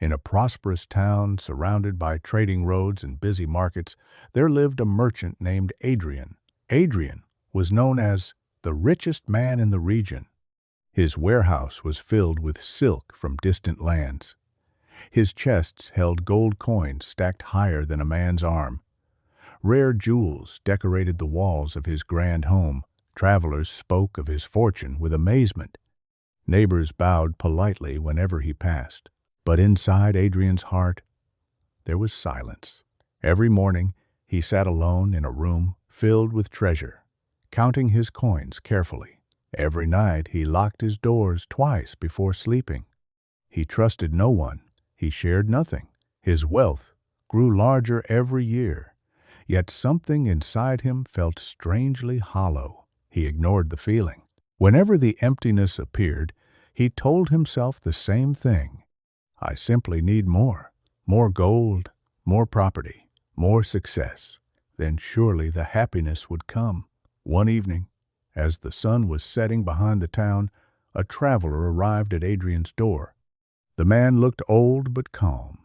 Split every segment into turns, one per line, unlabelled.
In a prosperous town surrounded by trading roads and busy markets, there lived a merchant named Adrian. Adrian was known as the richest man in the region. His warehouse was filled with silk from distant lands. His chests held gold coins stacked higher than a man's arm. Rare jewels decorated the walls of his grand home. Travelers spoke of his fortune with amazement. Neighbors bowed politely whenever he passed. But inside Adrian's heart, there was silence. Every morning, he sat alone in a room filled with treasure, counting his coins carefully. Every night, he locked his doors twice before sleeping. He trusted no one. He shared nothing. His wealth grew larger every year, yet something inside him felt strangely hollow. He ignored the feeling. Whenever the emptiness appeared, he told himself the same thing. I simply need more gold, more property, more success. Then surely the happiness would come. One evening, as the sun was setting behind the town, a traveler arrived at Adrian's door. The man looked old but calm.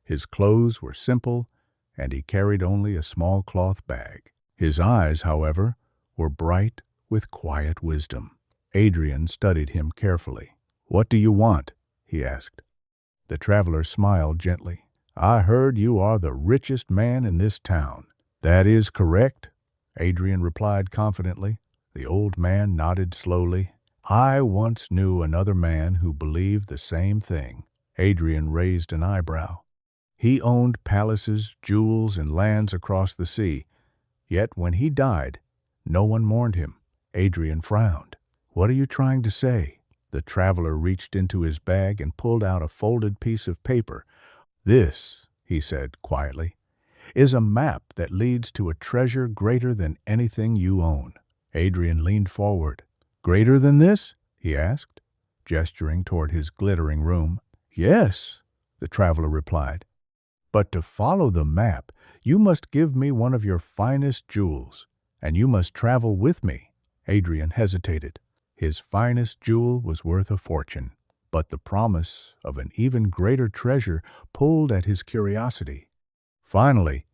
His clothes were simple, and he carried only a small cloth bag. His eyes, however, were bright with quiet wisdom. Adrian studied him carefully. "What do you want?" he asked. The traveler smiled gently. "I heard you are the richest man in this town." "That is correct," Adrian replied confidently. The old man nodded slowly. "I once knew another man who believed the same thing." Adrian raised an eyebrow. He owned palaces, jewels, and lands across the sea. Yet when he died, no one mourned him. Adrian frowned. "What are you trying to say?" The traveler reached into his bag and pulled out a folded piece of paper. "This," he said quietly, "is a map that leads to a treasure greater than anything you own." Adrian leaned forward. "Greater than this?" he asked, gesturing toward his glittering room. "Yes," the traveler replied. "But to follow the map, you must give me one of your finest jewels, and you must travel with me." Adrian hesitated. His finest jewel was worth a fortune, but the promise of an even greater treasure pulled at his curiosity. Finally,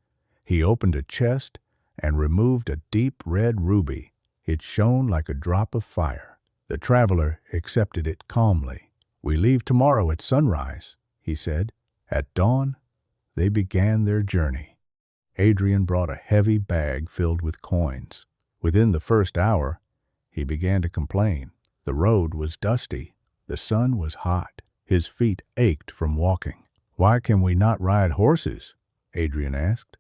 he opened a chest and removed a deep red ruby. It shone like a drop of fire. The traveler accepted it calmly. "We leave tomorrow at sunrise," he said. At dawn, they began their journey. Adrian brought a heavy bag filled with coins. Within the first hour, he began to complain. The road was dusty. The sun was hot. His feet ached from walking. "Why can we not ride horses?" Adrian asked.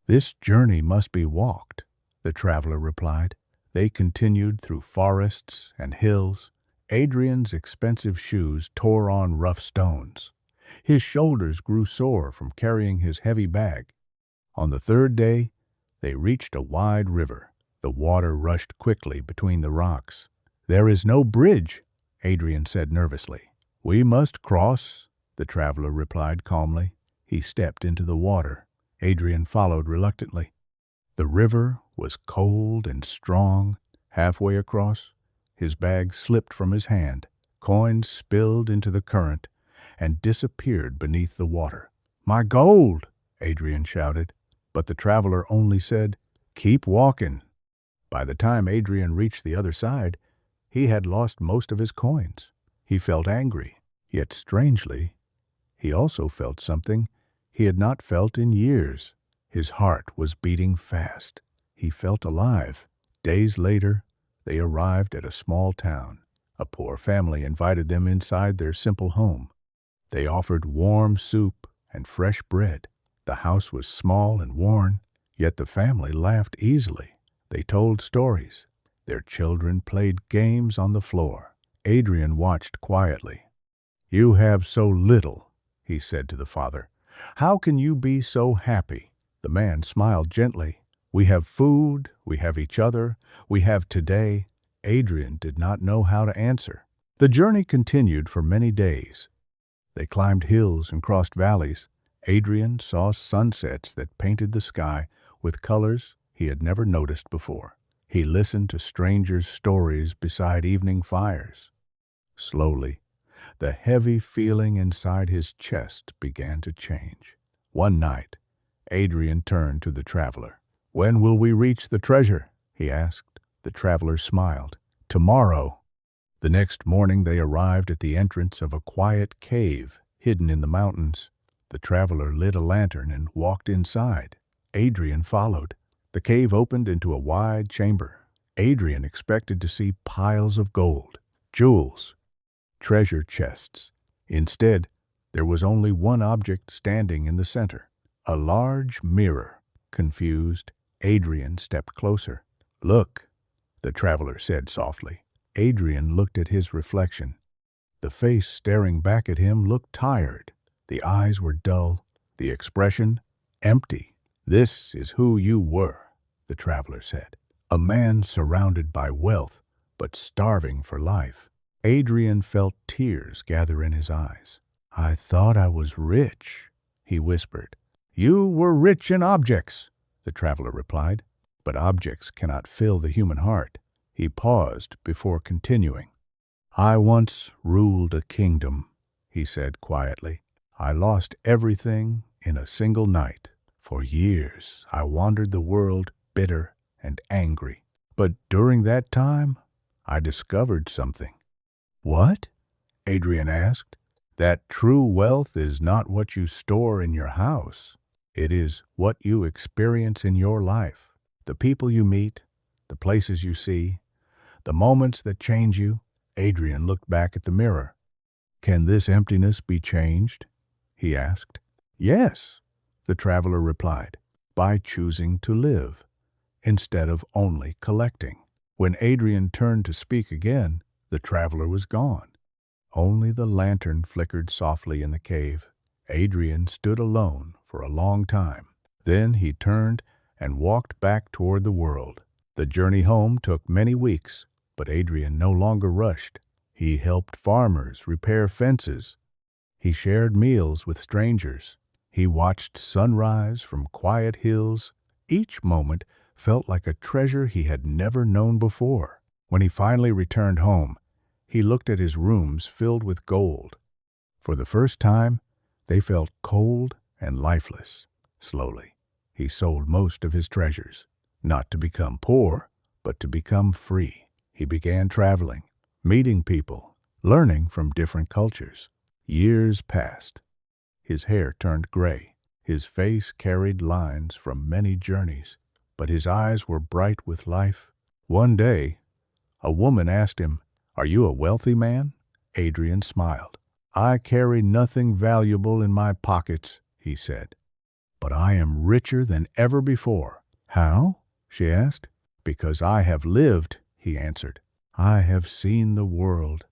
"This journey must be walked," the traveler replied. They continued through forests and hills. Adrian's expensive shoes tore on rough stones. His shoulders grew sore from carrying his heavy bag. On the third day, they reached a wide river. The water rushed quickly between the rocks. "There is no bridge," Adrian said nervously. "We must cross," the traveler replied calmly. He stepped into the water. Adrian followed reluctantly. The river was cold and strong. Halfway across, his bag slipped from his hand. Coins spilled into the current and disappeared beneath the water. "My gold!" Adrian shouted, but the traveler only said, "Keep walking." By the time Adrian reached the other side, he had lost most of his coins. He felt angry, yet strangely, he also felt something he had not felt in years. His heart was beating fast. He felt alive. Days later, they arrived at a small town. A poor family invited them inside their simple home. They offered warm soup and fresh bread. The house was small and worn, yet the family laughed easily. They told stories. Their children played games on the floor. Adrian watched quietly. "You have so little," he said to the father. "How can you be so happy?" The man smiled gently. "We have food, we have each other, we have today." Adrian did not know how to answer. The journey continued for many days. They climbed hills and crossed valleys. Adrian saw sunsets that painted the sky with colors he had never noticed before. He listened to strangers' stories beside evening fires. Slowly, The heavy feeling inside his chest began to change. One night, Adrian turned to the traveler. "When will we reach the treasure?" he asked. The traveler smiled. "Tomorrow." The next morning they arrived at the entrance of a quiet cave hidden in the mountains. The traveler lit a lantern and walked inside. Adrian followed. The cave opened into a wide chamber. Adrian expected to see piles of gold, jewels, treasure chests. Instead, there was only one object standing in the center, a large mirror. Confused, Adrian stepped closer. "Look," the traveler said softly. Adrian looked at his reflection. The face staring back at him looked tired. The eyes were dull, the expression empty. "This is who you were," the traveler said. "A man surrounded by wealth, but starving for life." Adrian felt tears gather in his eyes. "I thought I was rich," he whispered. "You were rich in objects," the traveler replied. "But objects cannot fill the human heart." He paused before continuing. "I once ruled a kingdom," he said quietly. "I lost everything in a single night. For years I wandered the world bitter and angry. But during that time, I discovered something." "What?" Adrian asked. "That true wealth is not what you store in your house. It is what you experience in your life. The people you meet, the places you see, the moments that change you." Adrian looked back at the mirror. "Can this emptiness be changed?" he asked. "Yes," the traveler replied, "by choosing to live, instead of only collecting." When Adrian turned to speak again, the traveler was gone. Only the lantern flickered softly in the cave. Adrian stood alone for a long time. Then he turned and walked back toward the world. The journey home took many weeks, but Adrian no longer rushed. He helped farmers repair fences. He shared meals with strangers. He watched sunrise from quiet hills. Each moment felt like a treasure he had never known before. When he finally returned home, he looked at his rooms filled with gold. For the first time, they felt cold and lifeless. Slowly, he sold most of his treasures, not to become poor, but to become free. He began traveling, meeting people, learning from different cultures. Years passed. His hair turned gray. His face carried lines from many journeys, but his eyes were bright with life. One day, a woman asked him, "Are you a wealthy man?" Adrian smiled. "I carry nothing valuable in my pockets," he said, "but I am richer than ever before." "How?" she asked. "Because I have lived," he answered. "I have seen the world.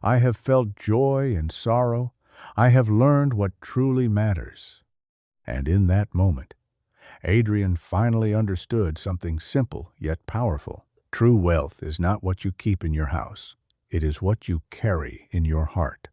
I have felt joy and sorrow. I have learned what truly matters." And in that moment, Adrian finally understood something simple yet powerful. True wealth is not what you keep in your house. It is what you carry in your heart.